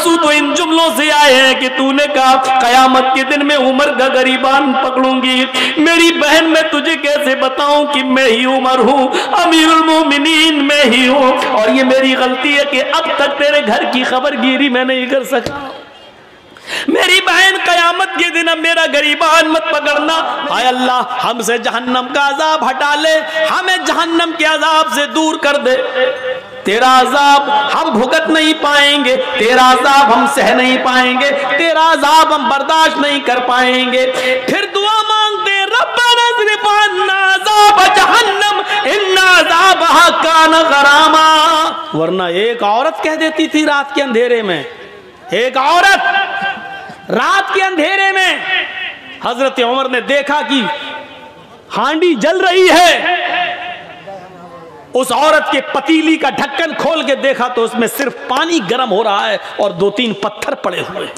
आंसू तो इन जुमलों से आए हैं कि तूने कहा कयामत के दिन में उमर का गरीबान पकड़ूंगी। मेरी बहन मैं तुझे कैसे बताऊं कि मैं ही उमर हूं, अमीरुल मोमिनीन मैं ही हूं, और ये मेरी गलती है कि अब तक तेरे घर की खबरगिरी मैं नहीं कर सका। मेरी बहन कयामत के दिन अब मेरा गरीबान मत पकड़ना। हाय अल्लाह हमसे जहन्नम का अजाब हटा ले, हमें जहन्नम के अजाब से दूर कर दे। तेरा अजाब हम भुगत नहीं पाएंगे, तेरा अजाब हम सह नहीं पाएंगे, तेरा अजाब हम बर्दाश्त नहीं कर पाएंगे। फिर दुआ मांगते रब्बना सिर्फ अन्ना अजाब जहन्नम इन्ना अजाबहा कान गरामा। वरना एक औरत कह देती थी रात के अंधेरे में, एक औरत रात के अंधेरे में हजरत उमर ने देखा कि हांडी जल रही है। उस औरत के पतीली का ढक्कन खोल के देखा तो उसमें सिर्फ पानी गर्म हो रहा है और 2-3 पत्थर पड़े हुए हैं।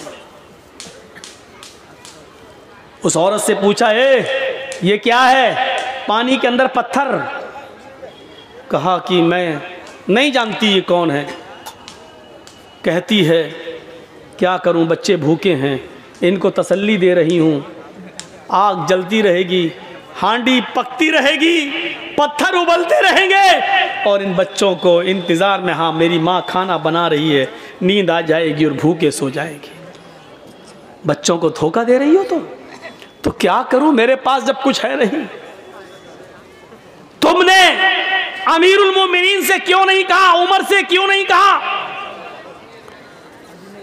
उस औरत से पूछा ये क्या है, पानी के अंदर पत्थर? कहा कि मैं नहीं जानती ये कौन है। कहती है क्या करूं, बच्चे भूखे हैं, इनको तसल्ली दे रही हूं। आग जलती रहेगी, हांडी पकती रहेगी, पत्थर उबलते रहेंगे और इन बच्चों को इंतजार में, हाँ मेरी माँ खाना बना रही है, नींद आ जाएगी और भूखे सो जाएगी। बच्चों को धोखा दे रही हो तो क्या करूं, मेरे पास जब कुछ है नहीं। तुमने अमीरुल मोमिनीन से क्यों नहीं कहा, उमर से क्यों नहीं कहा?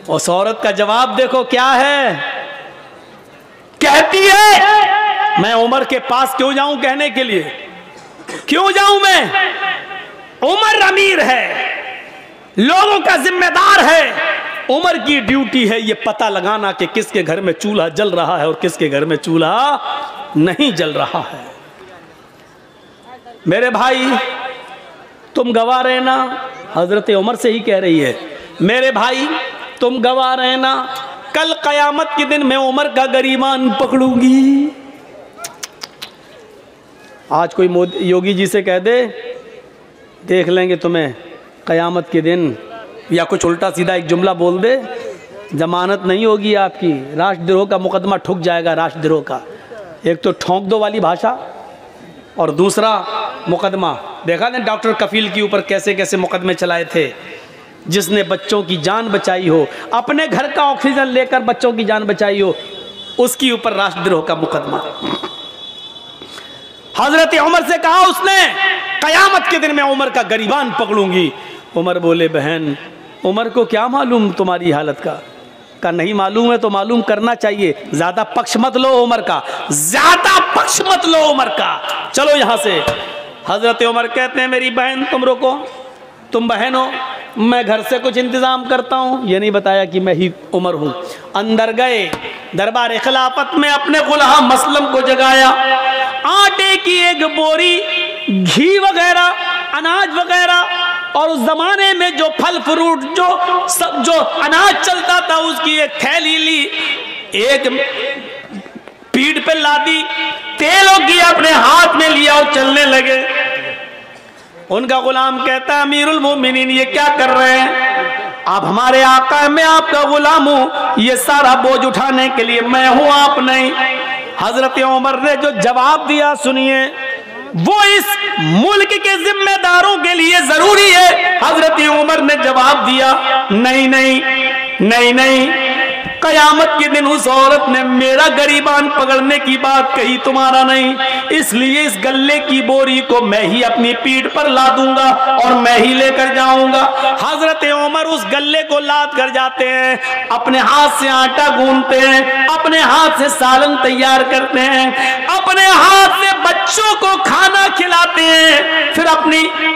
उस औरत का जवाब देखो क्या है। कहती है मैं उमर के पास क्यों जाऊं कहने के लिए, क्यों जाऊं मैं? उमर अमीर है, लोगों का जिम्मेदार है, उमर की ड्यूटी है ये पता लगाना कि किसके घर में चूल्हा जल रहा है और किसके घर में चूल्हा नहीं जल रहा है। मेरे भाई तुम गवाह रहना, हजरत उमर से ही कह रही है, मेरे भाई तुम गवाह रहना, कल कयामत के दिन मैं उमर का गरीबान पकड़ूंगी। आज कोई योगी जी से कह दे देख लेंगे तुम्हें कयामत के दिन, या कुछ उल्टा सीधा एक जुमला बोल दे, जमानत नहीं होगी आपकी, राष्ट्रद्रोह का मुकदमा ठुक जाएगा। राष्ट्रद्रोह का एक तो ठोंक दो वाली भाषा और दूसरा मुकदमा। देखा ना डॉक्टर कफील के ऊपर कैसे कैसे मुकदमे चलाए थे, जिसने बच्चों की जान बचाई हो, अपने घर का ऑक्सीजन लेकर बच्चों की जान बचाई हो, उसके ऊपर राष्ट्रद्रोह का मुकदमा। हजरत उमर से कहा उसने कयामत के दिन मैं उमर का गरीबान पकड़ूंगी। उमर बोले बहन उमर को क्या मालूम तुम्हारी हालत का नहीं मालूम है तो मालूम करना चाहिए, ज्यादा पक्ष मत लो उमर का, ज्यादा पक्ष मत लो उमर का, चलो यहां से। हजरत उमर कहते हैं मेरी बहन तुम रुको, तुम बहन हो, मैं घर से कुछ इंतजाम करता हूँ। ये नहीं बताया कि मैं ही उमर हूँ। अंदर गए, दरबार खिलाफत में अपने गुलाम मसलम को जगाया, आटे की एक बोरी, घी वगैरह, अनाज वगैरह, और उस जमाने में जो फल फ्रूट जो अनाज चलता था उसकी एक थैली ली, एक पीठ पे लादी, तेलों की अपने हाथ में लिया और चलने लगे। उनका गुलाम कहता है अमीरुल मोमिनीन ये क्या कर रहे हैं? आप हमारे आका हैं, मैं आपका गुलाम हूं, ये सारा बोझ उठाने के लिए मैं हूं, आप नहीं। हजरत उमर ने जो जवाब दिया सुनिए, वो इस मुल्क के जिम्मेदारों के लिए जरूरी है। हजरत उमर ने जवाब दिया नहीं नहीं नहीं नहीं, कयामत के दिन उस औरत ने मेरा गरीबान पकड़ने की बात कही, तुम्हारा नहीं, इसलिए इस गल्ले की बोरी को मैं ही अपनी पीठ पर ला दूंगा और मैं ही लेकर जाऊंगा। हजरत उमर उस गल्ले को लाद कर जाते हैं, अपने हाथ से आटा गूंथते हैं, अपने हाथ से सालन तैयार करते हैं, अपने हाथ से बच्चों को खाना खिलाते हैं,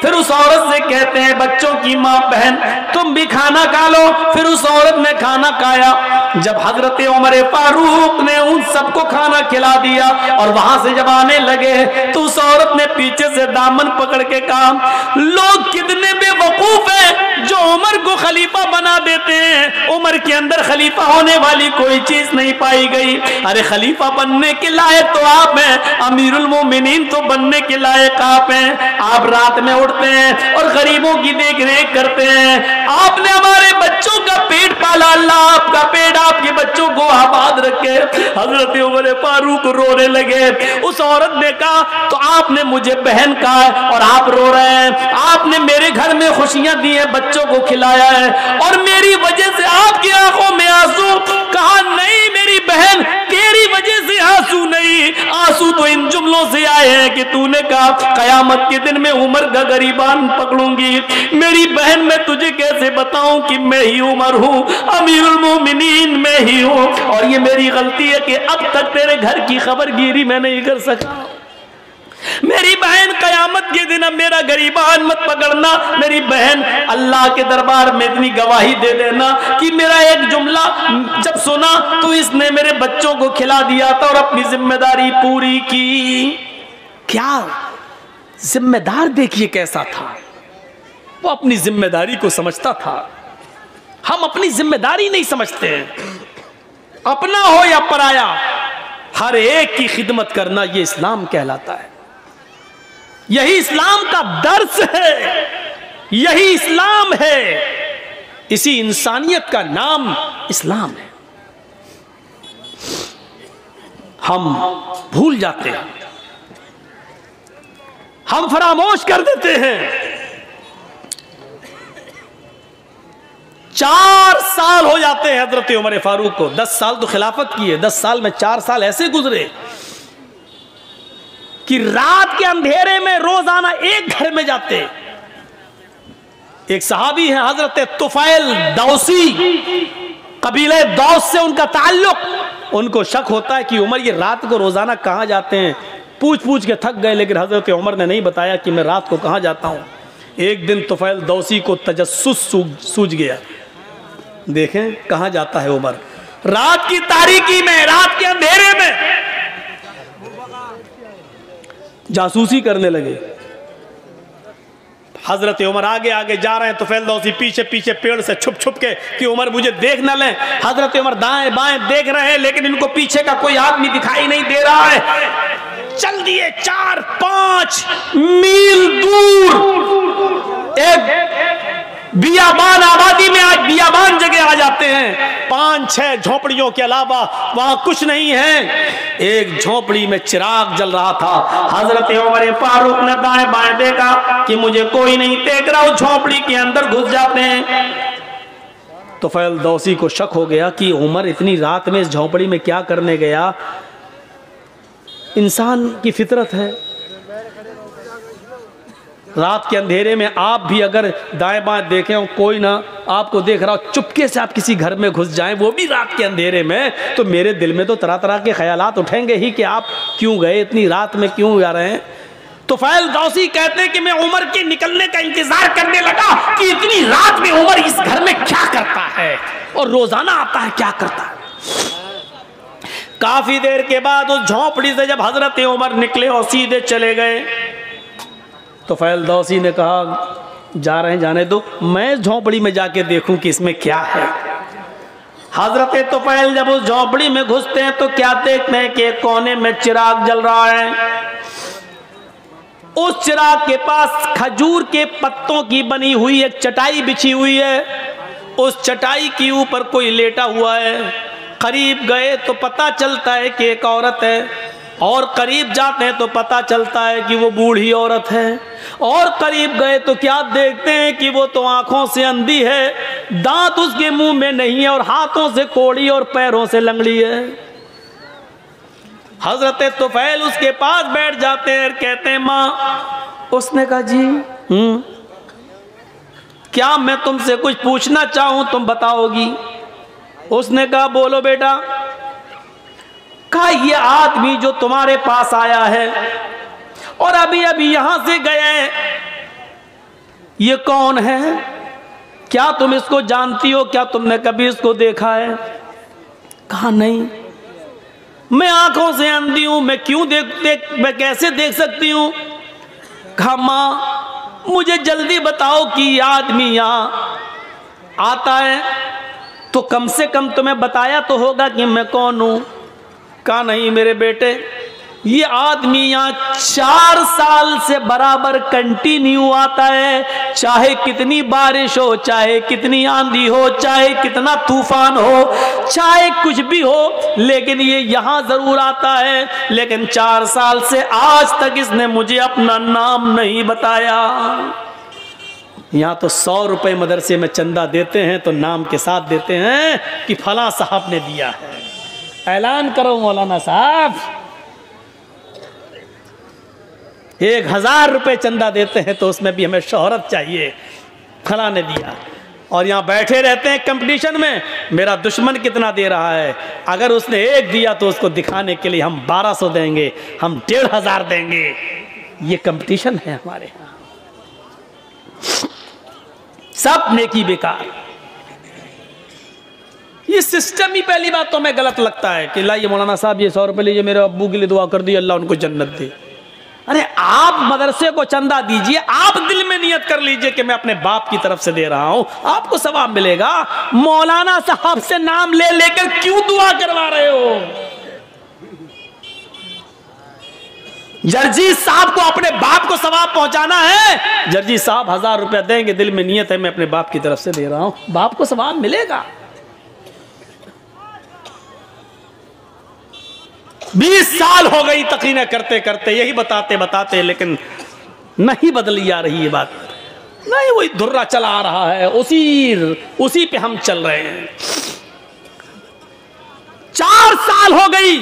फिर उस औरत से कहते हैं बच्चों की माँ बहन तुम भी खाना खा लो। फिर उस औरत ने खाना खाया। जब हजरत उमर फारूक ने उन सबको खाना खिला दिया और वहां से जब आने लगे तो उस औरत ने पीछे से दामन पकड़ के कहा लोग कितने बेवकूफ हैं जो उमर को खलीफा बना देते हैं, उमर के अंदर खलीफा होने वाली कोई चीज नहीं पाई गई। अरे खलीफा बनने के लायक तो आप हैं, अमीरुल मोमिनीन मोमिनीन तो बनने के लायक आप हैं। आप रात में उठते हैं और गरीबों की देख रेख करते हैं। आपने हमारे बच्चों का पेट पाला, अल्लाह आपका पेट आपके बच्चों को आबाद रखे। हजरत उमर फारूक रोने लगे। उस औरत ने कहा तो आपने मुझे बहन कहा और आप रो रहे हैं। आपने मेरे घर में खुशियां दी हैं, बच्चों को खिलाया है और मेरी वजह से आपकी आंखों में आंसू। कहा नहीं मेरी बहन, तेरी वजह से आंसू नहीं, आंसू तो इन जुमलों से आए हैं कि तूने कहा कयामत के दिन में उमर का गरीबान पकड़ूंगी। मेरी बहन मैं तुझे कैसे बताऊं कि मैं ही उमर हूं, अमीरुल मोमिनीन मैं ही हूं, और ये मेरी गलती है कि अब तक तेरे घर की खबरगिरी मैं नहीं कर सका। मेरी बहन कयामत के दिन अब मेरा गरीबान मत पकड़ना। मेरी बहन अल्लाह के दरबार में इतनी गवाही दे देना कि मेरा एक जुमला जब सुना तो इसने मेरे बच्चों को खिला दिया था और अपनी जिम्मेदारी पूरी की। क्या जिम्मेदार देखिए कैसा था, वो अपनी जिम्मेदारी को समझता था। हम अपनी जिम्मेदारी नहीं समझते हैं, अपना हो या पराया हर एक की खिदमत करना ये इस्लाम कहलाता है। यही इस्लाम का दर्स है, यही इस्लाम है, इसी इंसानियत का नाम इस्लाम है। हम भूल जाते हैं, हम फरामोश कर देते हैं। 4 साल हो जाते हैं हजरत उमर फारूक को। 10 साल तो खिलाफत की है, 10 साल में 4 साल ऐसे गुजरे कि रात के अंधेरे में रोजाना एक घर में जाते। एक सहाबी हैं हजरत तुफैल दौसी, कबीले दौस से उनका ताल्लुक। उनको शक होता है कि उमर ये रात को रोजाना कहां जाते हैं। पूछ पूछ के थक गए, लेकिन हजरत उमर ने नहीं बताया कि मैं रात को कहां जाता हूं। एक दिन तुफैल दौसी को तजस्सुस सूझ गया, देखें कहां जाता है उमर। रात की तारीकी में, रात के अंधेरे में जासूसी करने लगे। हजरत उमर आगे आगे जा रहे हैं, तुफैल दौसी पीछे पीछे पेड़ से छुप छुप के कि उमर मुझे देख न लें। हजरत उमर दाएं बाएं देख रहे हैं, लेकिन इनको पीछे का कोई आदमी दिखाई नहीं दे रहा है। चल दिए 4-5 मील दूर एक बियाबान आबादी में, आज बियाबान जगह आ जाते हैं। 5-6 झोपड़ियों के अलावा वहां कुछ नहीं है। एक झोपड़ी में चिराग जल रहा था। हजरत उमर फारूक ने दाएं बाएं देखा कि मुझे कोई नहीं देख रहा, उस झोपड़ी के अंदर घुस जाते हैं। तो तुफैल दौसी को शक हो गया कि उमर इतनी रात में इस झोपड़ी में क्या करने गया। इंसान की फितरत है, रात के अंधेरे में आप भी अगर दाएं बाएं देखें और कोई ना आपको देख रहा हो, चुपके से आप किसी घर में घुस जाएं, वो भी रात के अंधेरे में, तो मेरे दिल में तो तरह तरह के ख्यालात उठेंगे ही कि आप क्यों गए, इतनी रात में क्यों जा रहे हैं। तो तुफैल दौसी कहते हैं कि मैं उमर के निकलने का इंतजार करने लगा कि इतनी रात में उमर इस घर में क्या करता है और रोजाना आता है क्या करता है। काफी देर के बाद उस झोंपड़ी से जब हजरत उमर निकले और सीधे चले गए, तो तुफैल दौसी ने कहा जा रहे हैं जाने दो, मैं इस झोंपड़ी में जाके देखूं कि इसमें क्या है। हजरत तुफैल जब उस झोंपड़ी में घुसते हैं तो क्या देखते हैं कि एक कोने में चिराग जल रहा है। उस चिराग के पास खजूर के पत्तों की बनी हुई एक चटाई बिछी हुई है। उस चटाई के ऊपर कोई लेटा हुआ है। करीब गए तो पता चलता है कि एक औरत है, और करीब जाते हैं तो पता चलता है कि वो बूढ़ी औरत है। और करीब गए तो क्या देखते हैं कि वो तो आंखों से अंधी है, दांत उसके मुंह में नहीं है और हाथों से कोड़ी और पैरों से लंगड़ी है। हजरत तुफैल उसके पास बैठ जाते हैं, कहते हैं माँ। उसने कहा जी क्या मैं तुमसे कुछ पूछना चाहूं तुम बताओगी। उसने कहा बोलो बेटा। कहा ये आदमी जो तुम्हारे पास आया है और अभी अभी यहां से गया है, ये कौन है, क्या तुम इसको जानती हो, क्या तुमने कभी इसको देखा है। कहा नहीं, मैं आंखों से अंधी हूं, मैं क्यों मैं कैसे देख सकती हूं। कहा मां मुझे जल्दी बताओ कि ये आदमी यहां आता है तो कम से कम तुम्हें बताया तो होगा कि मैं कौन हूं। कहा नहीं मेरे बेटे, ये आदमी यहाँ 4 साल से बराबर कंटिन्यू आता है, चाहे कितनी बारिश हो, चाहे कितनी आंधी हो, चाहे कितना तूफान हो, चाहे कुछ भी हो, लेकिन ये यहाँ जरूर आता है। लेकिन 4 साल से आज तक इसने मुझे अपना नाम नहीं बताया। यहाँ तो 100 रुपए मदरसे में चंदा देते हैं तो नाम के साथ देते हैं कि फला साहब ने दिया है। ऐलान करो मौलाना साहब, 1000 रुपए चंदा देते हैं तो उसमें भी हमें शोहरत चाहिए, फला ने दिया। और यहाँ बैठे रहते हैं कंपटीशन में, मेरा दुश्मन कितना दे रहा है, अगर उसने 1 दिया तो उसको दिखाने के लिए हम 1200 देंगे, हम 1500 देंगे। ये कंपटीशन है हमारे यहाँ। सब नेकी बेकार। ये सिस्टम ही पहली बात तो हमें गलत लगता है कि लाइए मौलाना साहब ये 100 रुपए लीजिए, मेरे अब्बू के लिए दुआ कर दी, अल्लाह उनको जन्नत दे। अरे आप मदरसे को चंदा दीजिए, आप दिल में नियत कर लीजिए कि मैं अपने बाप की तरफ से दे रहा हूं, आपको सवाब मिलेगा। मौलाना साहब से नाम ले लेकर क्यों दुआ करवा रहे हो? जर्जी साहब को अपने बाप को सवाब पहुंचाना है, जर्जी साहब 1000 रुपया देंगे, दिल में नियत है मैं अपने बाप की तरफ से दे रहा हूं, बाप को सवाब मिलेगा। 20 साल हो गई तकरीरें करते करते, यही बताते बताते, लेकिन नहीं बदली जा रही है बात, नहीं वही धुर्रा चला आ रहा है, उसी पे हम चल रहे हैं। 4 साल हो गई,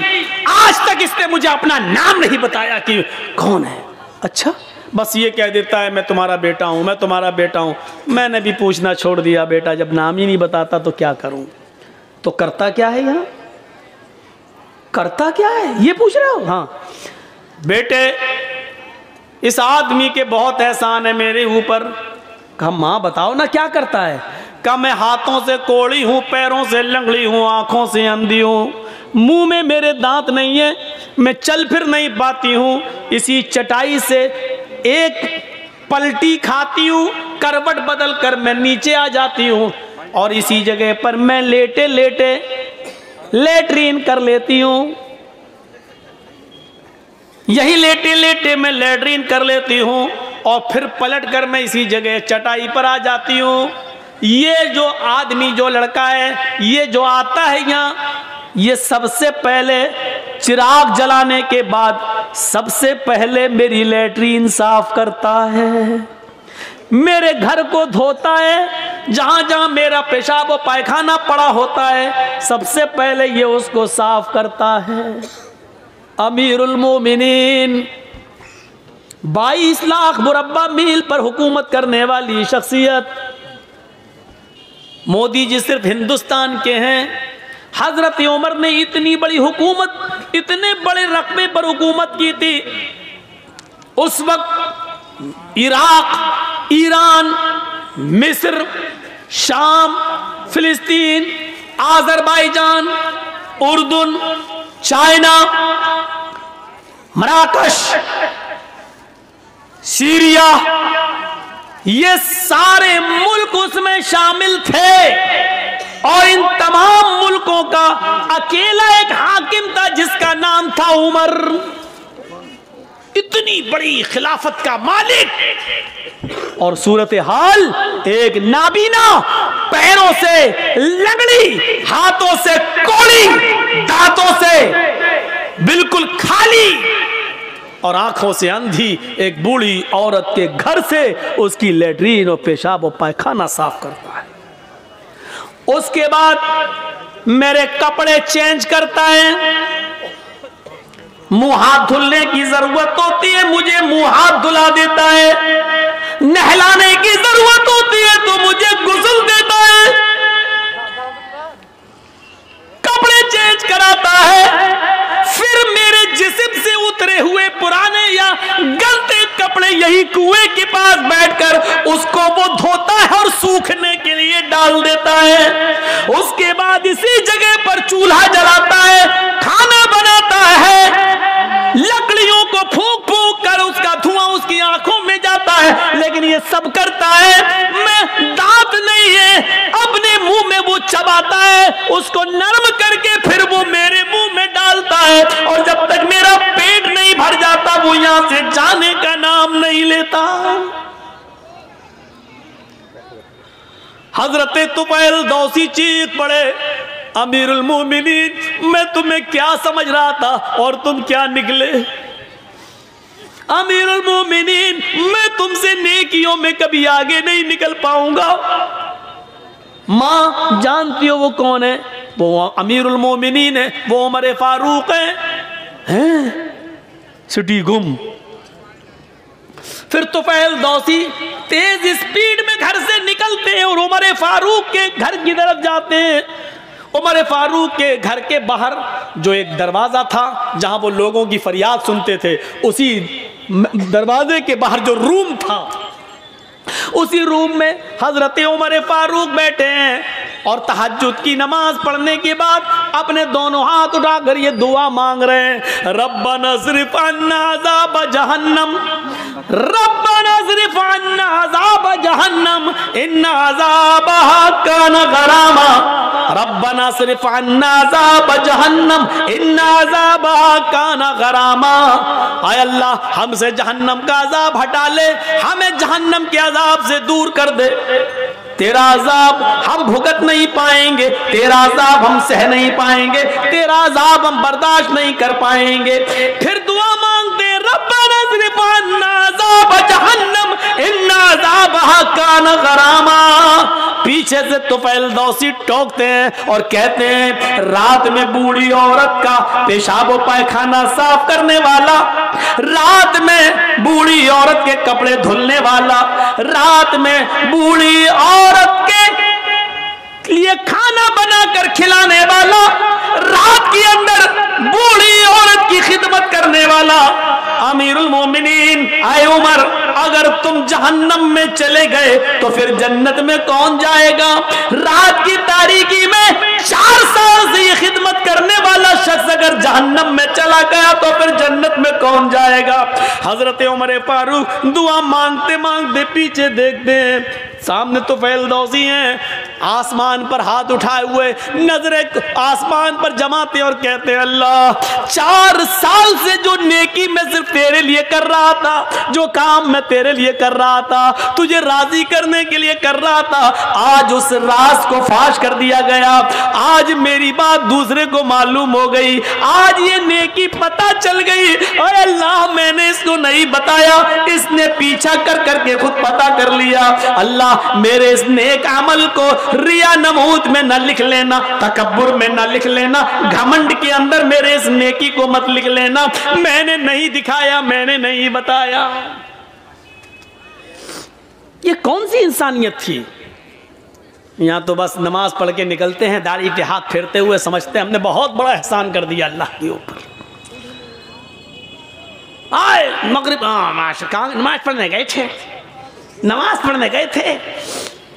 आज तक इसने मुझे अपना नाम नहीं बताया कि कौन है। अच्छा, बस ये कह देता है मैं तुम्हारा बेटा हूं, मैं तुम्हारा बेटा हूं। मैंने भी पूछना छोड़ दिया, बेटा जब नाम ही नहीं बताता तो क्या करूं। तो करता क्या है यहां, करता क्या है ये पूछ रहे हो? हाँ बेटे, इस आदमी के बहुत एहसान है मेरे ऊपर। कहा मां बताओ ना क्या करता है। कहा मैं हाथों से कोड़ी हूं, पैरों से लंगड़ी हूं, आंखों से अंधी हूं, मुंह में मेरे दांत नहीं है, मैं चल फिर नहीं पाती हूं, इसी चटाई से एक पलटी खाती हूं, करवट बदल कर मैं नीचे आ जाती हूं, और इसी जगह पर मैं लेटे लेटे लेटरीन कर लेती हूं, यही लेटे लेटे मैं लेटरीन कर लेती हूं, और फिर पलट कर मैं इसी जगह चटाई पर आ जाती हूं। ये जो आदमी, जो लड़का है, ये जो आता है यहाँ, ये सबसे पहले चिराग जलाने के बाद सबसे पहले मेरी लेटरीन साफ करता है, मेरे घर को धोता है, जहां जहां मेरा पेशाब और पायखाना पड़ा होता है सबसे पहले ये उसको साफ करता है। अमीरुल मोमिनीन, 22 लाख मुरब्बा मील पर हुकूमत करने वाली शख्सियत, मोदी जी सिर्फ हिंदुस्तान के हैं। हजरत उमर ने इतनी बड़ी हुकूमत, इतने बड़े रकबे पर हुकूमत की थी। उस वक्त इराक, ईरान, मिस्र, शाम, फिलिस्तीन, आज़रबाईजान, उर्दुन, चाइना, मराकश, सीरिया, ये सारे मुल्क उसमें शामिल थे, और इन तमाम मुल्कों का अकेला एक हाकिम था जिसका नाम था उमर। इतनी बड़ी खिलाफत का मालिक, और सूरत हाल एक नाबीना, पैरों से लंगड़ी, हाथों से कोड़ी, दांतों से बिल्कुल खाली और आंखों से अंधी एक बूढ़ी औरत के घर से उसकी लेटरीन और पेशाब और पायखाना साफ करता है। उसके बाद मेरे कपड़े चेंज करता है, मुंह हाथ धुलने की जरूरत होती है, मुझे मुंह हाथ धुला देता है, नहलाने की जरूरत होती है तो मुझे गुस्ल देता है, कपड़े चेंज कराता है, फिर मेरे जिस्म से उतरे हुए पुराने या गलते कपड़े यही कुएं के पास बैठकर उसको वो धोता है और सूखने के लिए डाल देता है। उसके बाद इसी जगह पर चूल्हा जलाता है, खाना बनाता है, लकड़ियों को फूंक फूंक कर उसका धुआं उसकी आंखों में जाता है, लेकिन ये सब करता है। मैं दांत नहीं है, अपने मुंह में वो चबाता है, उसको नरम करके फिर वो मेरे मुंह में डालता है, और जब तक मेरा पेट दुनिया से जाने का नाम नहीं लेता। हजरत तुफैल दौसी चीख पड़े, अमीरुल मोमिनीन मैं तुम्हें क्या समझ रहा था और तुम क्या निकले। अमीरुल मोमिनीन मैं तुमसे नेकियों में कभी आगे नहीं निकल पाऊंगा। मां जानती हो वो कौन है? वो अमीरुल मोमिनीन है, वो उमर फारूक हैं? सिटी गुम। फिर तुफैल दौसी तेज स्पीड में घर से निकलते हैं और उमर फारूक के घर की तरफ जाते हैं। उमर फारूक के घर के बाहर जो एक दरवाजा था जहां वो लोगों की फरियाद सुनते थे, उसी दरवाजे के बाहर जो रूम था, उसी रूम में हजरत उमर फारूक बैठे हैं और तहज्जुद की नमाज पढ़ने के बाद अपने दोनों हाथ उठाकर ये दुआ मांग रहे हैं, रब्बना ज़रिफ़ अन्ना अज़ाब जहन्नम, रब्बना ज़रिफ़ अन्ना अज़ाब जहन्नम इन्ना अज़ाबहा काना गरामा, रब्बना ज़रिफ़ अन्ना अज़ाब जहन्नम इन्ना अज़ाबहा काना गरामा। आय अल्लाह हमसे जहन्नम का अजाब हटा ले, हमें जहन्नम के अजाब से दूर कर दे। तेरा अजाब हम भुगत नहीं पाएंगे, तेरा अजाब हम सह नहीं पाएंगे, तेरा अजाब हम बर्दाश्त नहीं कर पाएंगे। फिर दुआ मांगते रब्बना ज़रिफ़ अन्ना अज़ाब जहन्नम इन्ना अज़ाबहा काना गरामा। पीछे से तुफैल दौसी टोकते हैं और कहते हैं, रात में बूढ़ी औरत का पेशाब व पायखाना साफ करने वाला, रात में बूढ़ी औरत के कपड़े धुलने वाला, रात में बूढ़ी औरत के लिए खाना बनाकर खिलाने वाला, रात के अंदर बूढ़ी औरत की खिदमत करने वाला अमीरुल मोमिनीन। आए उमर, अगर तुम जहन्नम में चले गए तो फिर जन्नत में कौन जाएगा? रात की तारीकी में 4 साल से ये खिदमत करने वाला शख्स अगर जहन्नम में चला गया तो फिर जन्नत में कौन जाएगा? हजरत उमर फारूक दुआ मांगते मांगते पीछे देखते हैं, सामने तुफैल दौसी हैं, आसमान पर हाथ उठाए हुए नजरें आसमान पर जमाते और कहते हैं, अल्लाह 4 साल से जो नेकी मैं सिर्फ तेरे लिए कर रहा था, जो काम मैं तेरे लिए कर रहा था, तुझे राजी करने के लिए कर रहा था, आज उस राज को फाश कर दिया गया, आज मेरी बात दूसरे को मालूम हो गई, आज ये नेकी पता चल गई। और अल्लाह मैंने इसको नहीं बताया, इसने पीछा कर करके खुद पता कर लिया। अल्लाह मेरे इस नेक अमल को रिया नमूद में न लिख लेना, तकब्बुर में न लिख लेना, घमंड के अंदर मेरे इस नेकी को मत लिख लेना। मैंने नहीं दिखाया, मैंने नहीं बताया। ये कौन सी इंसानियत थी? यहां तो बस नमाज पढ़ के निकलते हैं, दाढ़ी पे हाथ फेरते हुए समझते हैं हमने बहुत बड़ा एहसान कर दिया अल्लाह के ऊपर। आए मगरिब नमाज पढ़ने गए थे, नमाज पढ़ने गए थे,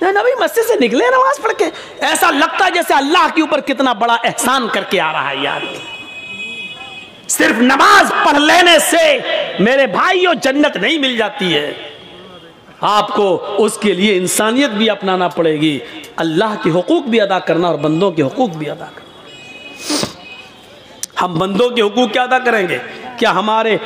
नबी मस्जिद से निकले नमाज पढ़ के, ऐसा लगता है जैसे अल्लाह के ऊपर कितना बड़ा एहसान करके आ रहा है यार। सिर्फ नमाज पढ़ लेने से मेरे भाइयों जन्नत नहीं मिल जाती है, आपको उसके लिए इंसानियत भी अपनाना पड़ेगी, अल्लाह के हुकूक भी अदा करना और बंदों के हुकूक भी अदा करना। हम बंदों के हुकूक क्या अदा करेंगे? क्या हमारे